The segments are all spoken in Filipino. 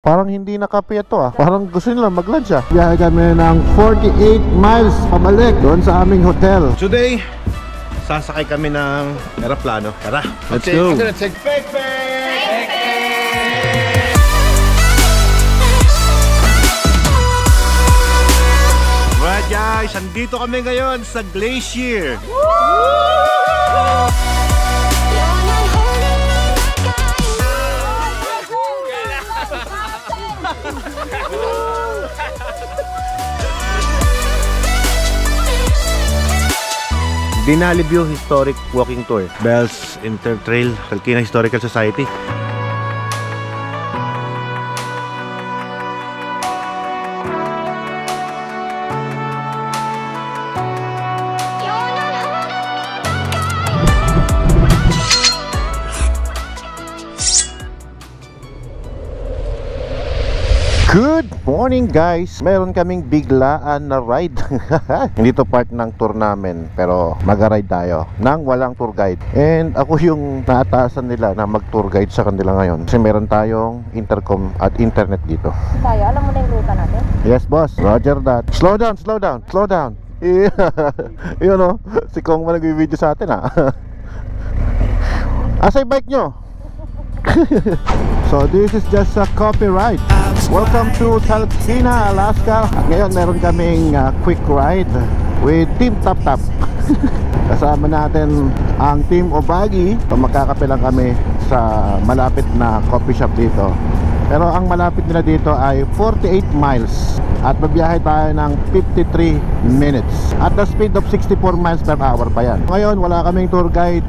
Parang hindi nakape ito ah. Parang gusto nila mag-lunch ah. Biyahe kami ng 48 miles pabalik doon sa aming hotel. Today, sasakay kami ng aeroplano. Tara, let's go. I'm gonna take fake. Alright guys, andito kami ngayon sa Glacier. Denali View Historic Walking Tour, Bells Intertrail, Talkeetna Historical Society. Good morning guys! Meron kaming biglaan na ride. Hindi to part ng tour namin, pero mag-ride tayo nang walang tour guide. And ako yung naatasan nila na mag-tour guide sa kanila ngayon. Kasi meron tayong intercom at internet dito. Tayo, alam mo na yung ruta natin? Yes boss, roger that. Slow down, slow down, slow down. Yun o, si Kong mo nag-video sa atin ha. Asa yung bike nyo? So this is just a coffee ride. Welcome to Talkeetna, Alaska. At ngayon meron kaming quick ride with Team Tap Tap. Kasama natin ang Team Obagi. So magkakape lang kami sa malapit na coffee shop dito. Pero ang malapit nila dito ay 48 miles at babiyahe tayo ng 53 minutes at the speed of 64 miles per hour pa yan. Ngayon wala kaming tour guide,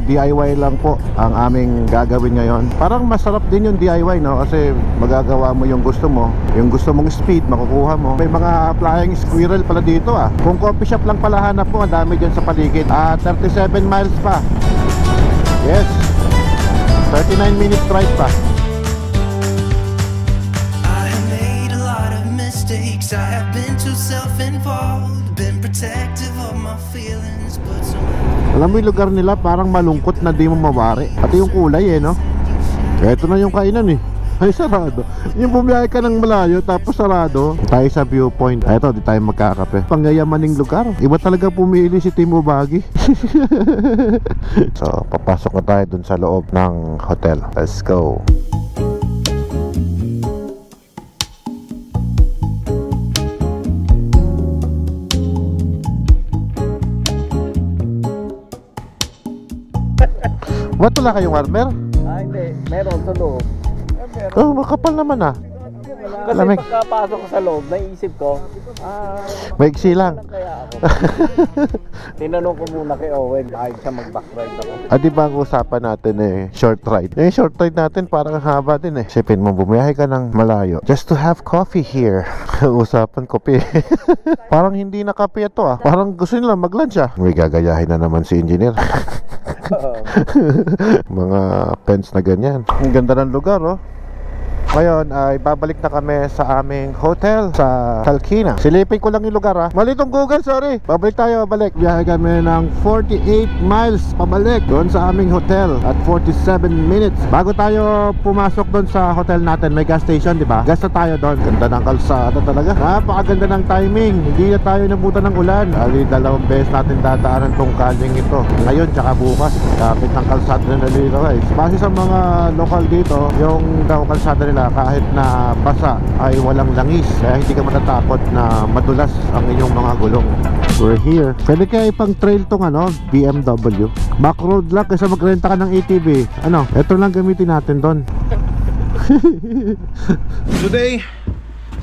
DIY lang po ang aming gagawin ngayon. Parang masarap din yung DIY, no? Kasi magagawa mo yung gusto mo, yung gusto mong speed makukuha mo. May mga flying squirrel pala dito ah. Kung coffee shop lang pala hanap mo, ang dami dyan sa paligid. 37 miles pa. Yes, 39 minutes drive pa. I have been too self-involved, been protective of my feelings, but alam mo yung lugar nila parang malungkot na di mo mawari. Pati yung kulay eh, no? Eto na yung kainan eh. Ay, sarado. Yung bumiyahe ka ng malayo tapos sarado. Tayo sa viewpoint. Eto, di tayo magkakape. Pangyayamaning lugar. Iba talaga pumili si Team Obagi. So, papasok na tayo dun sa loob ng hotel. Let's go. Ba't wala kayong warmer? Hindi. Meron sa loob. Oh, makapal naman ah. Kasi pagkapasok ko sa loob, naisip ko, maiksi lang. Kaya ako. Tinanong ko muna kay Owen, kahit siya mag-backride ako. Di ba ang usapan natin eh, short ride? Yung short ride natin parang haba din eh. Sipin mo, bumiyahe ka ng malayo just to have coffee here. Usapan kopi. Parang hindi na kape ito ah. Parang gusto nila mag-lunch ah. May gagayahin na naman si engineer. Mga pens na ganyan. Ang ganda ng lugar oh. Ngayon ay babalik na kami sa aming hotel sa Talkeetna. Silipin ko lang yung lugar ha. Mali tong Google, sorry. Babalik tayo, babalik. Biyahe kami ng 48 miles pabalik doon sa aming hotel at 47 minutes. Bago tayo pumasok doon sa hotel natin, may gas station, di ba? Gas na tayo doon. Ganda ng kalsada talaga. Napakaganda ng timing. Hindi na tayo nabutan ng ulan. Ali, 2 beses natin dadaanan tong kaling ito. Ngayon, tsaka bukas. Kapit ng kalsada na dito guys. Base sa mga lokal dito, yung daw kalsada nila kahit na basa ay walang langis, kaya hindi ka matatakot na madulas ang inyong mga gulong. We're here. Pwede kaya ipang trail tong BMW. Back road lang kaysa magrenta ka ng ATV. Ito lang gamitin natin doon. Today,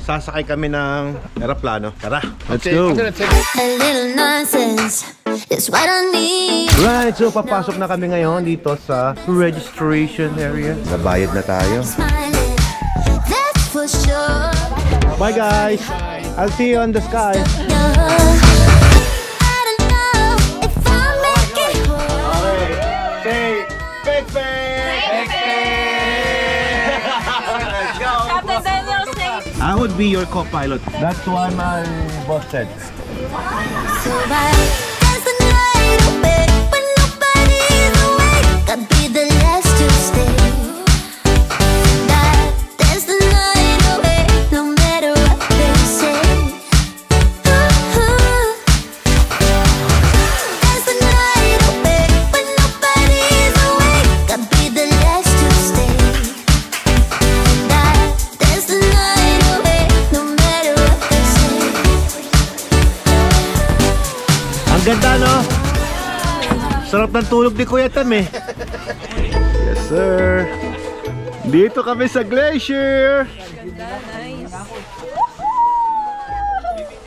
sasakay kami ng aeroplano. Tara, let's go. A little nonsense is what I need. Right, so papasok na kami ngayon dito sa registration area. Nabayad na tayo. For sure. Bye guys. I'll see you on the sky. I don't know if I'll make it home. Say, fake. Let's go. Captain Daniel's name. I would be your co-pilot. That's what my boss said. So I dance the night away when nobody's awake. I'll be the last to stay. Dance the night Sarap ng tulog ni Kuya Tam eh. Yes sir. Dito kami sa glacier. Nice.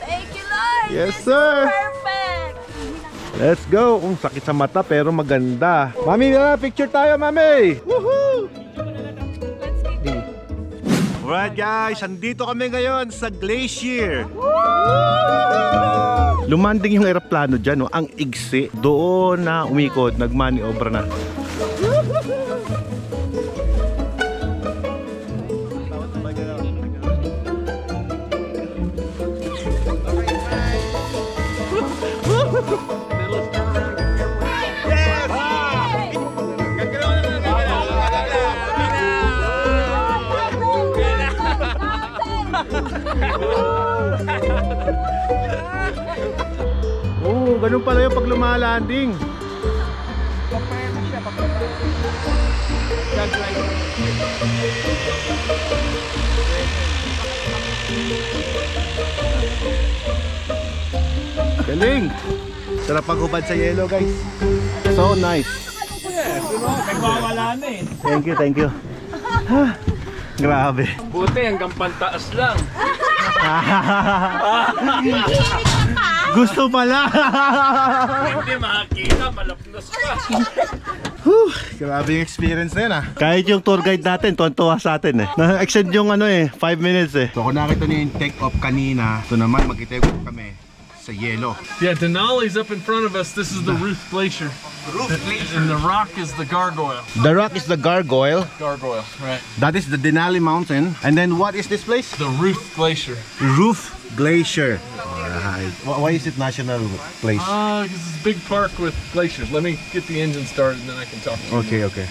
Thank you, Lord. Yes sir. Perfect. Let's go. Sakit sa mata pero maganda. Mami, picture tayo, Mami. Woohoo! Alright guys, andito kami ngayon sa glacier. Lumanding yung aeroplano dyan, no? Ang igsi. Doon na umikot, nagmaniobra na. Oh, ganun pala yung pag lumalanding. Galing! Sarap paghubad sa yelo, guys. So nice. Nagwawala na eh. Thank you, thank you. Grabe. Buti hanggang pantaas lang. Gusto pala. Hindi makakita, malapnos ka. Grabe yung experience na yun ah. Kahit yung tour guide natin, tuwan-tuwa sa atin eh. Na-extend yung ano eh, 5 minutes eh. So kung nakita niyo yung take off kanina, ito naman mag-take off kami sa yelo. Yeah, Denali's up in front of us. This is the Ruth Glacier. Ruth Glacier. And the rock is the gargoyle. The rock is the gargoyle. Gargoyle, right. That is the Denali Mountain. And then what is this place? The Ruth Glacier. Ruth Glacier. Alright. Why is it national place? Because it's a big park with glaciers. Let me get the engine started and then I can talk to you. Okay, okay.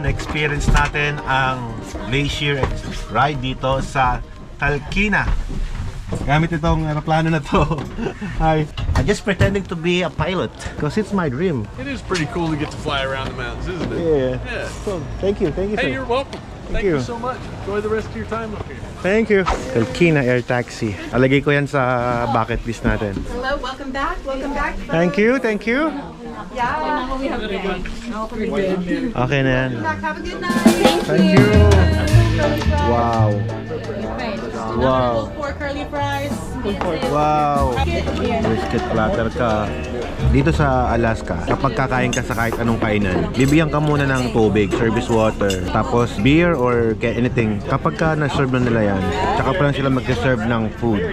Na-experience natin ang glacier ride dito sa Talkeetna. Gamit itong aeroplano na to. Hi. I'm just pretending to be a pilot because it's my dream. It is pretty cool to get to fly around the mountains, isn't it? Yeah. Yeah. So, thank you, Hey, sir. you're welcome. Thank you so much. Enjoy the rest of your time up here. Thank you. Talkeetna Air Taxi. Alagay ko yan sa bucket list natin. Hello, welcome back. Welcome back. Thank you, thank you. Yeah. Okay na yan. Have a good night. Thank you. Wow. Wow. Pork curly fries. Wow. Brisket platter ka. Dito sa Alaska, kapag kakain ka sa kahit anong kainan, bibigyan ka muna ng tubig, service water, tapos beer or anything. Kapag ka na-serve na nila yan, tsaka pa lang sila mag-serve ng food.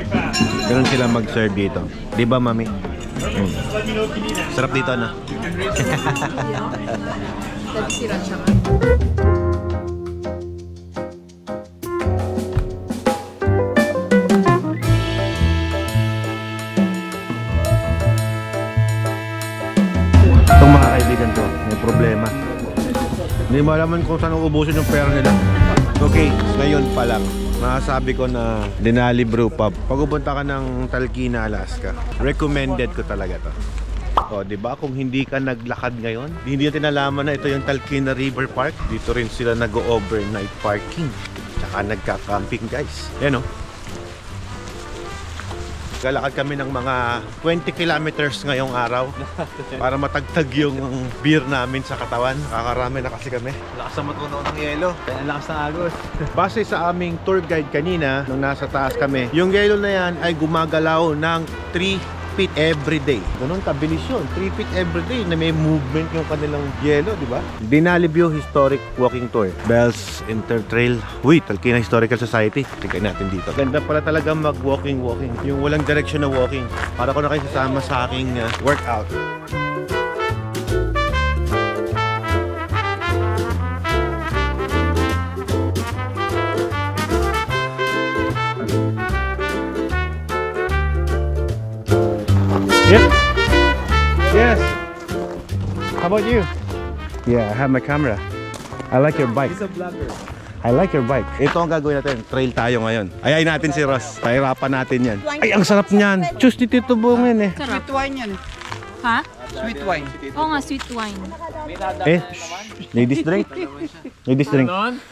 Ganun sila mag-serve dito. Di ba, mami? Sarap dito, ano? Itong mga kaibigan ko, may problema. Hindi mo alaman kung saan uubusin yung pera nila. Okay, ngayon pa lang, masasabi ko na Denali Brew Pub. Pag pupunta ka ng Talkeetna, Alaska, recommended ko talaga to. O, diba? Kung hindi ka naglakad ngayon, hindi natin nalaman na ito yung Talkeetna River Park. Dito rin sila nag-overnight parking. Tsaka nagka-camping, guys. Yan o. Galakad kami ng mga 20 kilometers ngayong araw para matagtag yung beer namin sa katawan. Kakarami na kasi kami. Lakas ang matunaw ng yelo. Kaya lakas ng agos. Base sa aming tour guide kanina, nung nasa taas kami, yung yelo na yan ay gumagalaw ng 3 feet every day. Ganun kabilis yun. 3 feet every day na may movement yung kanilang yelo, di ba? Denali View Historic Walking Tour. Bells Intertrail. Uy, Talkeetna Historical Society. Tignan natin dito. Ganda pala talaga mag-walking. Yung walang direction na walking. Para ko na kayo sasama sa aking workout. Yep. Yes. How about you? Yeah, I have my camera. I like your bike. He's a vlogger. I like your bike. Ito ang gagawin natin. Trail tayo ngayon. Ayayin natin si Ross. Pahirapan natin yan. Ay, ang sarap niyan. Choose ni Tito Bongin eh. Sarap. Sweet wine yan. Ha? Sweet wine. Oo nga, sweet wine. Eh, ladies drink. Ladies drink. On?